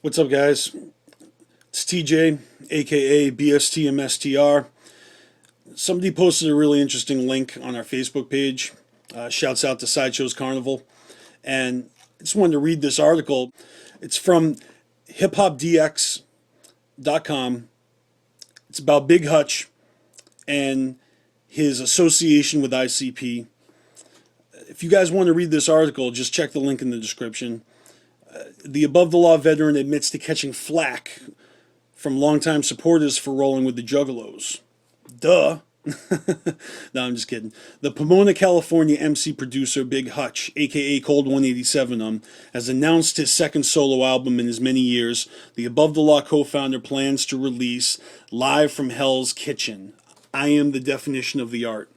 What's up, guys? It's TJ, aka BSTMSTR. Somebody posted a really interesting link on our Facebook page. Shouts out to Sideshow's Carnival. And I just wanted to read this article. It's from hiphopdx.com. It's about Big Hutch and his association with ICP. If you guys want to read this article, just check the link in the description. The above the law veteran admits to catching flack from longtime supporters for rolling with the Juggalos. Duh. No, I'm just kidding. The Pomona, California MC producer Big Hutch, aka Cold 187, has announced his second solo album in as many years. The Above the Law co-founder plans to release Live from Hell's Kitchen, I Am the Definition of the Art,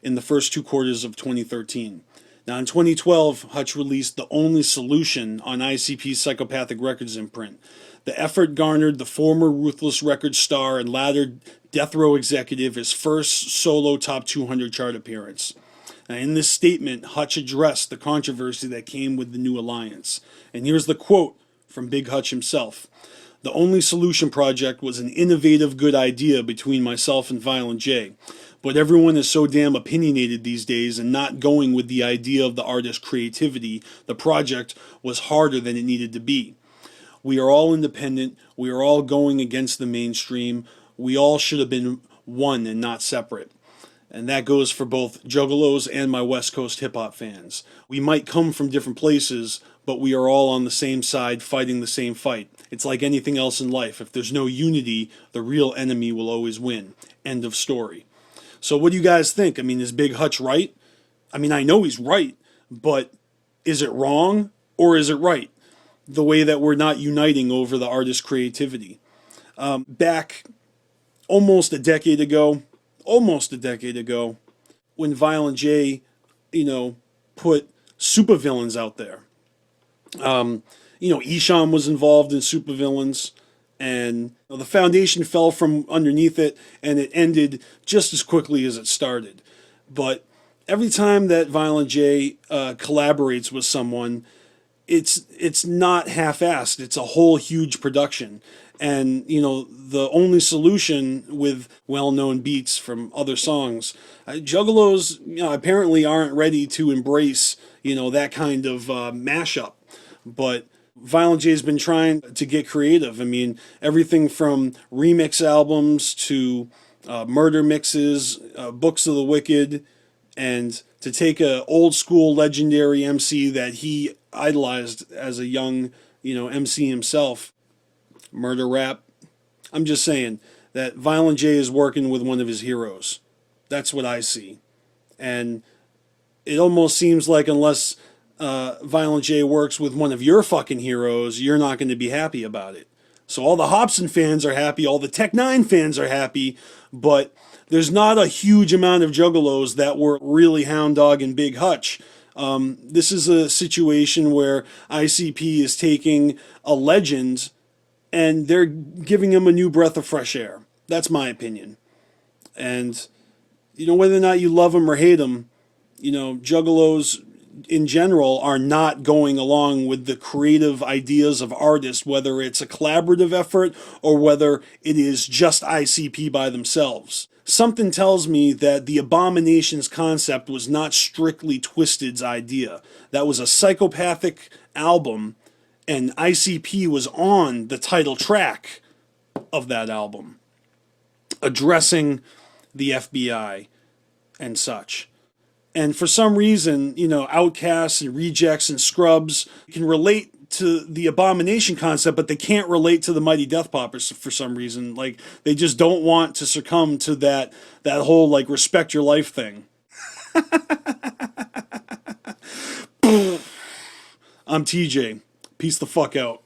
in the first two quarters of 2013. Now, in 2012, Hutch released The Only Solution on ICP's Psychopathic Records imprint. The effort garnered the former Ruthless Records star and latter Death Row executive his first solo top 200 chart appearance. Now, in this statement, Hutch addressed the controversy that came with the new alliance. And here's the quote from Big Hutch himself. The Only Solution project was an innovative good idea between myself and Violent J. But everyone is so damn opinionated these days and not going with the idea of the artist's creativity, the project was harder than it needed to be. We are all independent. We are all going against the mainstream. We all should have been one and not separate. And that goes for both Juggalos and my West Coast hip-hop fans. We might come from different places, but we are all on the same side fighting the same fight. It's like anything else in life. If there's no unity, the real enemy will always win. End of story. So what do you guys think? I mean, is Big Hutch right? I mean, I know he's right, but is it wrong or is it right? The way that we're not uniting over the artist's creativity. Back almost a decade ago, when Violent J, put supervillains out there. Esham was involved in supervillains, and the foundation fell from underneath it, and it ended just as quickly as it started. But every time that Violent J collaborates with someone, it's not half-assed. It's a whole huge production. And, the Only Solution with well-known beats from other songs, Juggalos, apparently aren't ready to embrace, that kind of mashup. But Violent J's been trying to get creative. I mean, everything from remix albums to murder mixes, Books of the Wicked, and to take a old school legendary MC that he idolized as a young, MC himself, murder rap. I'm just saying that Violent J is working with one of his heroes. That's what I see. And it almost seems like unless Violent J works with one of your fucking heroes, you're not going to be happy about it. So all the Hobson fans are happy, all the Tech 9 fans are happy, but there's not a huge amount of Juggalos that were really hound dog and Big Hutch. This is a situation where ICP is taking a legend and they're giving him a new breath of fresh air. That's my opinion. And, whether or not you love him or hate him, Juggalos in general are not going along with the creative ideas of artists, whether it's a collaborative effort or whether it is just ICP by themselves. Something tells me that the Abominations concept was not strictly Twisted's idea. That was a psychopathic album, and ICP was on the title track of that album, addressing the FBI and such. And for some reason, Outcasts and Rejects and Scrubs can relate to the Abomination concept, but they can't relate to the Mighty Death Poppers for some reason. Like, they just don't want to succumb to that whole, respect your life thing. I'm TJ. Peace the fuck out.